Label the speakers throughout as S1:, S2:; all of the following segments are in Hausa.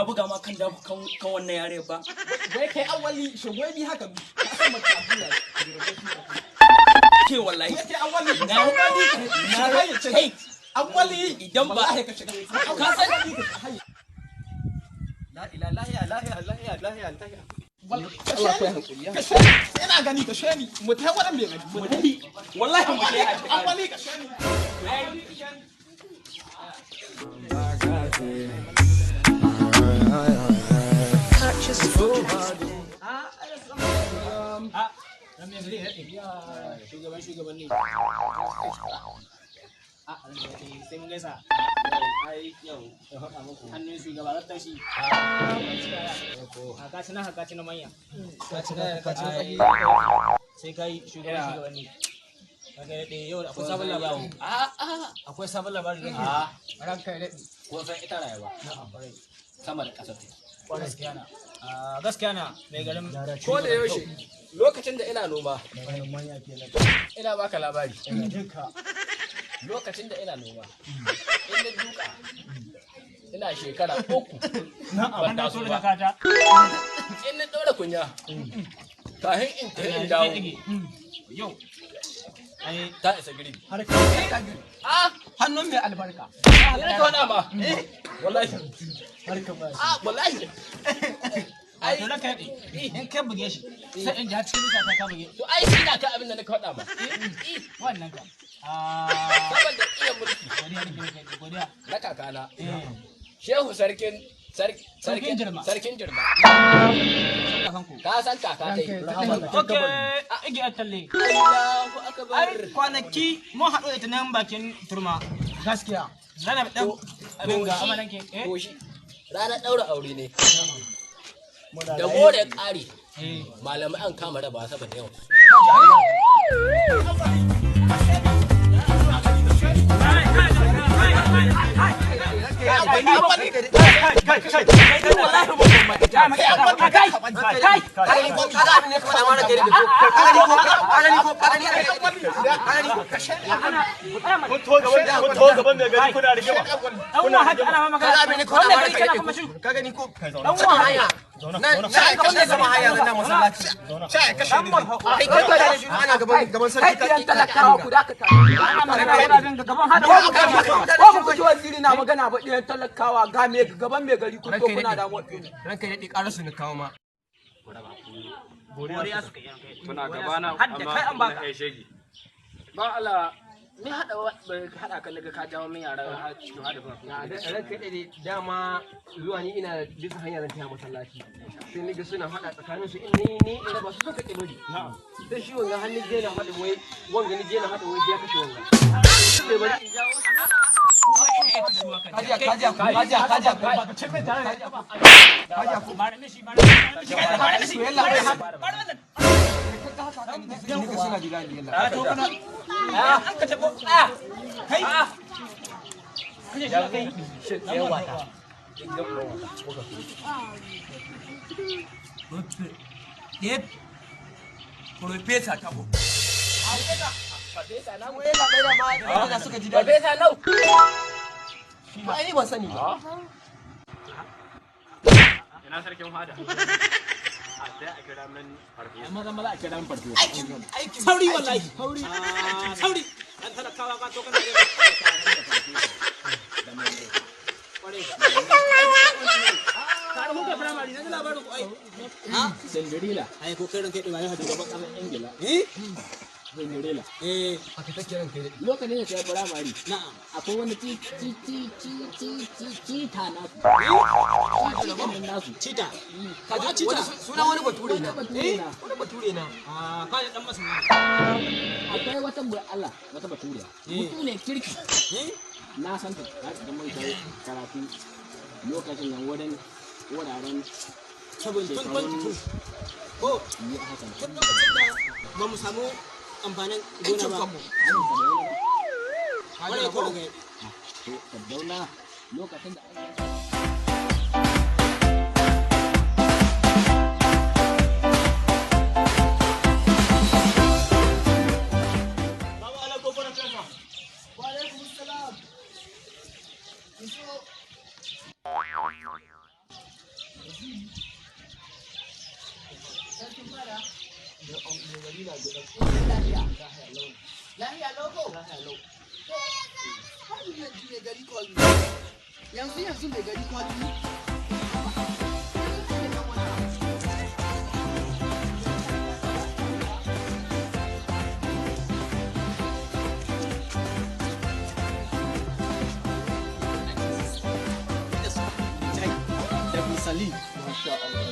S1: buga ma kan da kan wannan yare ba.
S2: Wai kai awali shugwai bi haka bi. Ka san mace abuya.
S1: Ke wallahi.
S2: Kai awali
S1: Na kai
S2: awali
S1: idan ba
S2: ka shiga.
S1: ka san
S3: La ilaha
S2: ina gani ka sheni mu tai wadan bai gani mu tai
S1: wallahi mu je
S2: awali ka sheni
S3: shugaban ne sai mun gaisa ai yau ya faɗa muku hannun shugaba zata shi haka ci na manya sai kai shugaban ne yau akwai sabon labari akwai sabon labari ne ranka ya daɗe ko san ita rayuwa sama da ƙasar gaskiya na mai garin ko da yaushe lokacin da ina noma ina baka labari lokacin da ina noma ina duka ina shekara 3 ban taso ba ina daura kunya kahin in ta in dawo yau ta isa giri
S2: hannun mai albarka
S3: ina ka wada ma wallahi wallahi
S4: ai to naka in kai buge shi sai in ja cikin ta ka buge
S3: to ai shi na ka abin da naka faɗa ma
S4: wannan ka
S3: saboda iya mulki
S4: godiya
S3: na kakana shehu sarkin jirma ka san kaka dai
S4: okay igi atalle
S3: Allahu akbar
S4: kwanaki mun haɗu ita nan bakin turma gaskiya zana dan abin ga amalan ke
S3: goshi ranar daura aure ne da more ƙari malamai an kama raba saboda yau
S5: na magana ba ɗiyan talakawa ga me gaban me gari kun kuna da mu
S2: ranka ya ɗi ƙarasu ni kawo ma
S4: godiya suka yi
S3: kuna gabana
S4: hadda kai an baka
S3: ba Allah ni hada ka naga ka jawo min yara a cikin hada ba
S2: ranka ya ɗi dama zuwa ni ina bisa hanyar ta masallaci sai ni ga suna faɗa tsakanin su in ni ina ba su suka ƙi bari sai shi wanga hannun je na faɗin wai wanga ni je na faɗin wai ya kashe wanga Ai ban sani ba.
S3: ina sarkin fada sai a kira min farfesa
S4: amma zan maza a kira min farfesa
S2: Aiki sauri wallahi.
S4: sauri an talakawa ka to kana da mun ga firamare na labarin ku ai
S1: Cinderella
S4: ai ko kai ranka da hadu gaban kasan Ingila
S1: Cinderella
S2: Aka take ranka ya ɗi.
S1: lokacin da sai firamare
S4: na'am
S1: akwai wani cita nasu nasu
S4: cita
S2: Kaji cita. Suna wani bature na.
S1: bature na
S2: Wani bature na.
S4: kai dan masa
S1: akwai wata Allah wata bature mutu ne kirki na san ta da mun kai karatu lokacin nan wuraren
S4: 722 ko
S1: yi haka
S4: tun lokacin da ba mu samu amfanin gona ba wani ko ga
S1: dauna lokacin da
S3: Lafiya loko. Yanzu mai gari kwali. Da misali.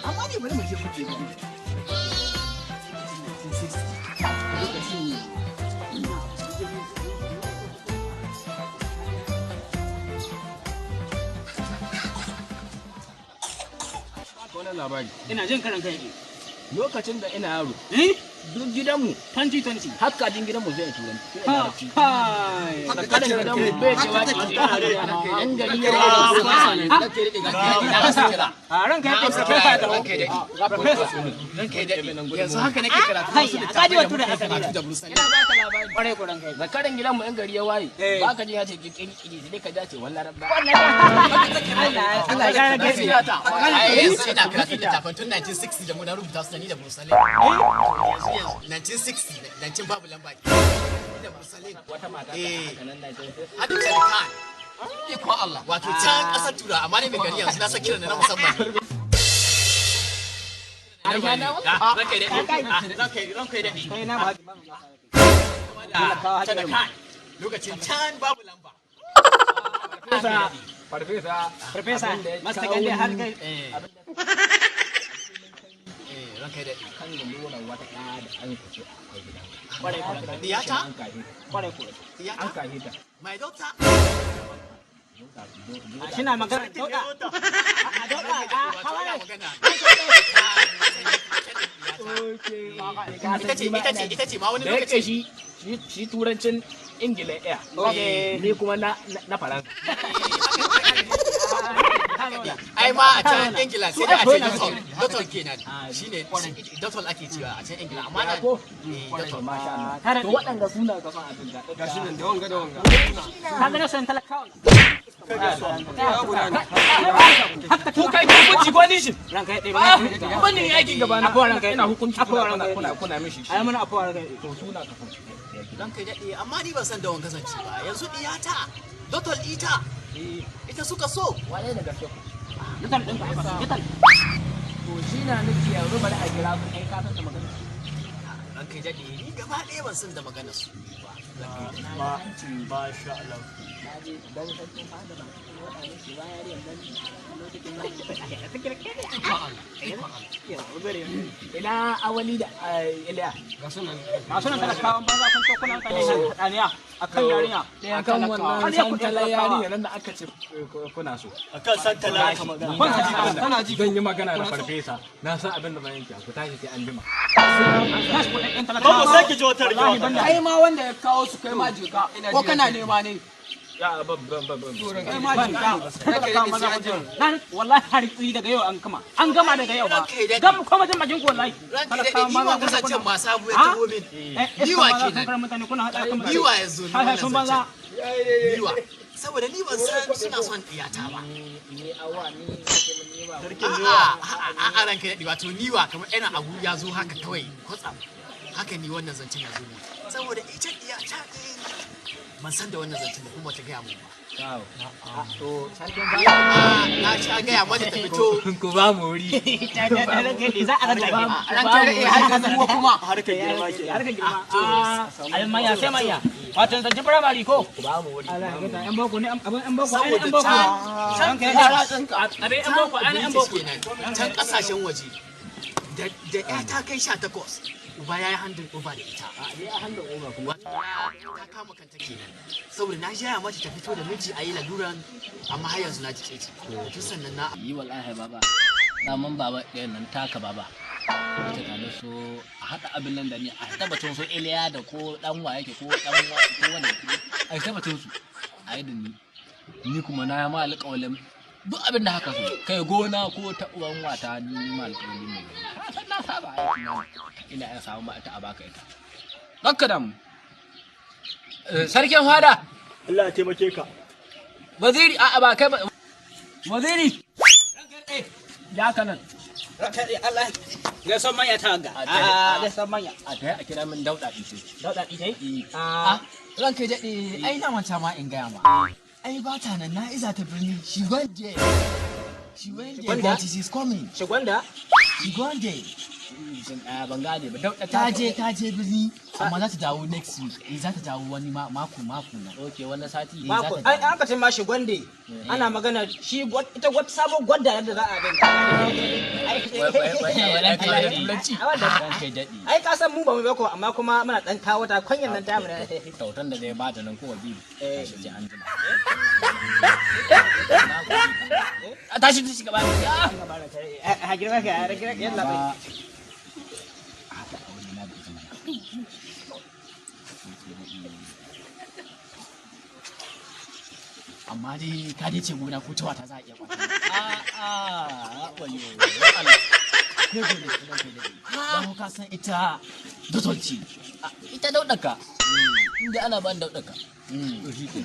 S3: Amma ne bari mu je kuke gari.
S1: labari
S4: Ina jin karan kai.
S1: lokacin da ina yaro
S4: Eh?
S1: duk gidanmu
S4: 2020.
S1: hakka din gidanmu zai turanci
S4: Hai.
S1: kada gidanmu bai cewa an gari ya
S4: A ranka yake professor da professor.
S3: Yanzu haka nake karatu.
S4: Hai, ka ji wato da haka ne.
S3: Da Bruce.
S4: Ina baka labari. Kware ko ranka.
S1: zakaran gidanmu yan gari ya waye ba ka ji ya ce kiri sai ka dace wallahi rabba
S4: Allah ya rage shi.
S3: Yanzu ina karatu littafin tun 1960 da mu na rubuta su da ni da Bruce. Yanzu 1960 19 babu lamba. Ni da Bruce.
S1: wata mata
S3: Hadin Sharikan. Iko Allah. Wato can kasar Tura amma ne mai gari yanzu na san kiran na musamman.
S4: Kai na ba.
S3: Lokacin can babu lamba.
S4: Professor, Master Gande har kai.
S3: Ranka da
S1: kan da lura wata ɗaya da an kace akwai gida
S4: Kware ko.
S3: Diyata?
S4: Kware ko.
S3: Diyata?
S1: an kahe ta
S3: My daughter.
S4: Shina magana dauka. A dauka ka hawara.
S3: Ita ce ma wani
S1: da yake
S3: lokaci.
S1: shi turancin ingila ɗaya ni kuma na faransa
S3: Ai ma a can Ingila sai dai a ce Dotol kenan. Shine Dotol ake cewa a can Ingila amma na
S1: ko
S3: Dotol.
S1: masha Allah to waɗanda suna ka son abin da
S2: gashi nan da wanga da wanga
S4: Ka ga san talakawa.
S1: haka to kai hukunci ko nishin
S4: Ranka ya ɗebe.
S1: ban ne yaki gaba na
S4: Afuwa ranka
S1: ina hukunci
S4: Afuwa ranka
S1: kuna mishi
S4: Ai mana afuwa ranka.
S1: to suna ka son
S3: Dan kai daɗe amma ni ban san da wani kasance ba. Yanzu diyata Dotol ita suka so.
S1: wane da gaske ku
S4: Yatal ɗinka haka. Yatal.
S1: to shi na nufi yanzu bari a kira ku kai ka san da magana
S3: Dan kai daɗe ni gaba ɗaya ban san da maganar su.
S2: ba sha Allah
S1: naje dan sarkin fada ba wata ne shi bayar yanzu ina awali da Iliya
S4: Masu nan talakawan banza kun to kuna mutane nan hadaniya akan yarinya.
S1: akan wannan santalar yarinya nan da aka ce kuna so
S2: akan santala
S1: kana ji zan yi magana da farfesa na san abin da ban yanke ku tashi sai an jima
S2: ba mu sake ji wata rigewa
S5: Kai ma wanda ya kawo su kai ma jika ko kana nema ne.
S1: ya ban
S5: Kai ma jika.
S4: Nan wallahi har tsiri daga yau an gama. An gama daga yau ba. Gam kuma jin bakin ku wallahi.
S3: Ranka daɗe ni ma kasancen masu abu ya taho min. Niwa kenan.
S4: Mutane kuna hada kan
S3: Niwa ya zo ni
S4: Hai
S3: wannan
S4: sun banza.
S3: zancen. Niwa. Saboda ni ban san suna son iyata ba.
S1: ni awa ni ba
S3: A'a ranka daɗe wato niwa kamar yana abu ya zo haka kawai kwatsam. Haka ni wannan zancen ya zo ne. Saboda ita iyata ban san da wannan zancen ba kuma ta gaya mun ba.
S1: to sarkin
S3: Na sha gaya mata ta fito.
S1: ku ba mu wuri
S4: Za a rage.
S5: Ranka daɗe har ka zuwa kuma.
S2: harkar girma ke
S4: Harkar girma. Almaya sai maya. Watan zance firamare ko?
S1: ku ba mu wuri
S4: Yan boko ne abin yan boko ai yan
S3: Saboda
S4: boko.
S3: can
S4: Ranka abin yan boko ai yan boko.
S3: kenan can kasashen waje da ya ta kai 18 uba ya yi handin uba da ita
S1: ni a hannun umar kuma
S3: wato ta kama kanta kenan saboda na jaya mata ta fito da miji a yi laluran amma har yanzu na ji ce tun sannan na
S1: yi wallahi baba daman baba ɗayan nan taka baba ta tare so a haɗa abin nan da ni a tabbatun su Iliya da ko dan wa yake ko dan wa ko wani a tabbatun su a yi da ni kuma na ya ma alƙawalin duk abin da haka so kai gona ko ta uwan wata ni ma alƙawalin ne ka san na saba aiki na ina ya samu ma ita a baka ita kakka da mu sarkin fada
S2: Allah ya taimake ka
S1: waziri a ba kai ba waziri ya kanan
S5: Ranka daɗe Allah
S4: Ga son manya ta ga. Ga son manya.
S1: A ta a kira min dauda ita.
S4: Dauda ita?
S6: Ranka ya daɗe, ai na manta ma in gaya ma. Ai ba ta nan na iza ta birni, she went there. She went there, but she is coming.
S4: She gwanda?
S6: She gone there.
S1: Ban gane ba dauda
S6: Ta je birni, amma za ta dawo next week. Za ta dawo wani mako na.
S1: Okay, wannan sati.
S4: Mako, ai an ka ce ma shi gwande. Ana magana shi ita wata sabon gwanda yadda za a dinga. Ai ka san mu ba mu ba ko amma kuma muna dan kawo ta kwanyan nan ta mu.
S1: Tautan da zai ba ta nan ko wabi. Shi ji an jima. Tashi ta shiga ba.
S4: Ha girma ka, yalla bai.
S6: Amma dai ka dai ce gona ko cewa ta za a iya kwata.
S1: Wayo.
S6: Don ka san ita dutolci.
S1: Ita daudaka. Inda ana ban daudaka. To shi ke.